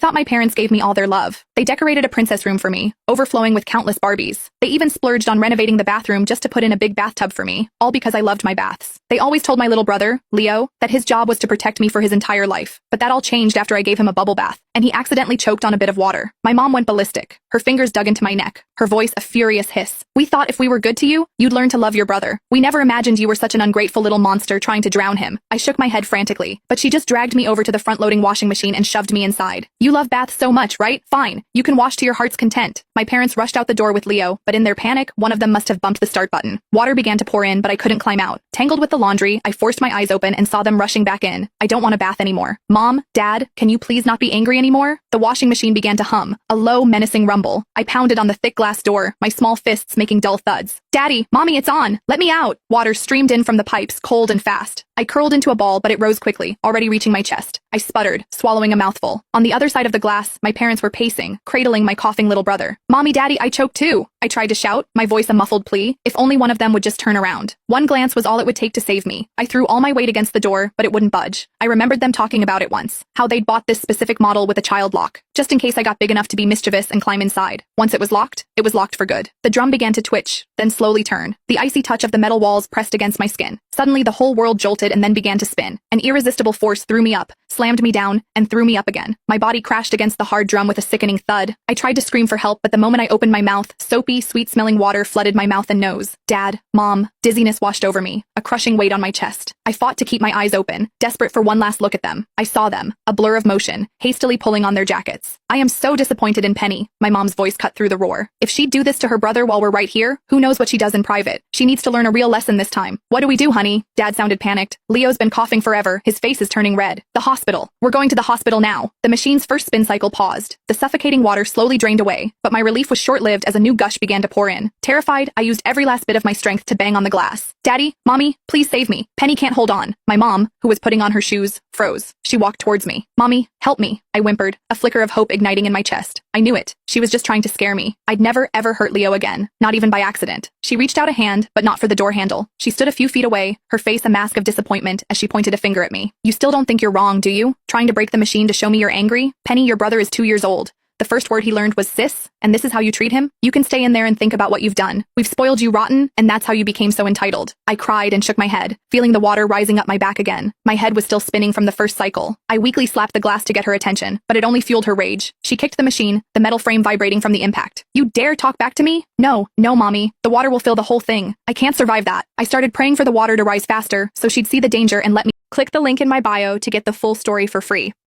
Thought my parents gave me all their love. They decorated a princess room for me, overflowing with countless Barbies. They even splurged on renovating the bathroom just to put in a big bathtub for me, all because I loved my baths. They always told my little brother, Leo, that his job was to protect me for his entire life. But that all changed after I gave him a bubble bath, and he accidentally choked on a bit of water. My mom went ballistic. Her fingers dug into my neck, her voice a furious hiss. We thought if we were good to you, you'd learn to love your brother. We never imagined you were such an ungrateful little monster trying to drown him. I shook my head frantically, but she just dragged me over to the front-loading washing machine and shoved me inside. You love baths so much, right? Fine. You can wash to your heart's content. My parents rushed out the door with Leo, but in their panic, one of them must have bumped the start button. Water began to pour in, but I couldn't climb out. Tangled with the laundry, I forced my eyes open and saw them rushing back in. I don't want a bath anymore. Mom, Dad, can you please not be angry anymore? The washing machine began to hum, a low, menacing rumble. I pounded on the thick glass door, my small fists making dull thuds. Daddy, Mommy, it's on! Let me out! Water streamed in from the pipes, cold and fast. I curled into a ball, but it rose quickly, already reaching my chest. I sputtered, swallowing a mouthful. On the other side of the glass, my parents were pacing, cradling my coughing little brother. Mommy, Daddy, I choked too! I tried to shout, my voice a muffled plea. If only one of them would just turn around. One glance was all it would take to save me. I threw all my weight against the door, but it wouldn't budge. I remembered them talking about it once. How they'd bought this specific model with a child lock, just in case I got big enough to be mischievous and climb inside. Once it was locked for good. The drum began to twitch, then slowly turn. The icy touch of the metal walls pressed against my skin. Suddenly the whole world jolted and then began to spin. An irresistible force threw me up, slammed me down, and threw me up again. My body crashed against the hard drum with a sickening thud. I tried to scream for help, but the moment I opened my mouth, soapy, sweet-smelling water flooded my mouth and nose. Dad, Mom, dizziness washed over me, a crushing weight on my chest. I fought to keep my eyes open, desperate for one last look at them. I saw them, a blur of motion, hastily pulling on their jackets. I am so disappointed in Penny, my mom's voice cut through the roar. If she'd do this to her brother while we're right here, who knows what she does in private? She needs to learn a real lesson this time. What do we do, honey? Dad sounded panicked. Leo's been coughing forever, his face is turning red. The hospital. We're going to the hospital now. The machine's first spin cycle paused. The suffocating water slowly drained away, but my relief was short-lived as a new gush began to pour in. Terrified, I used every last bit of my strength to bang on the glass. Daddy, Mommy, please save me. Penny can't hold on. My mom, who was putting on her shoes, froze. She walked towards me. Mommy, help me, I whimpered, a flicker of hope igniting in my chest. I knew it. She was just trying to scare me. I'd never ever hurt Leo again, not even by accident. She reached out a hand, but not for the door handle. She stood a few feet away, her face a mask of disappointment as she pointed a finger at me. You still don't think you're wrong, do you? Trying to break the machine to show me you're angry? Penny, your brother is 2 years old. The first word he learned was sis, and this is how you treat him? You can stay in there and think about what you've done. We've spoiled you rotten, and that's how you became so entitled. I cried and shook my head, feeling the water rising up my back again. My head was still spinning from the first cycle. I weakly slapped the glass to get her attention, but it only fueled her rage. She kicked the machine, the metal frame vibrating from the impact. You dare talk back to me? No, Mommy. The water will fill the whole thing. I can't survive that. I started praying for the water to rise faster, so she'd see the danger and let me. Click the link in my bio to get the full story for free.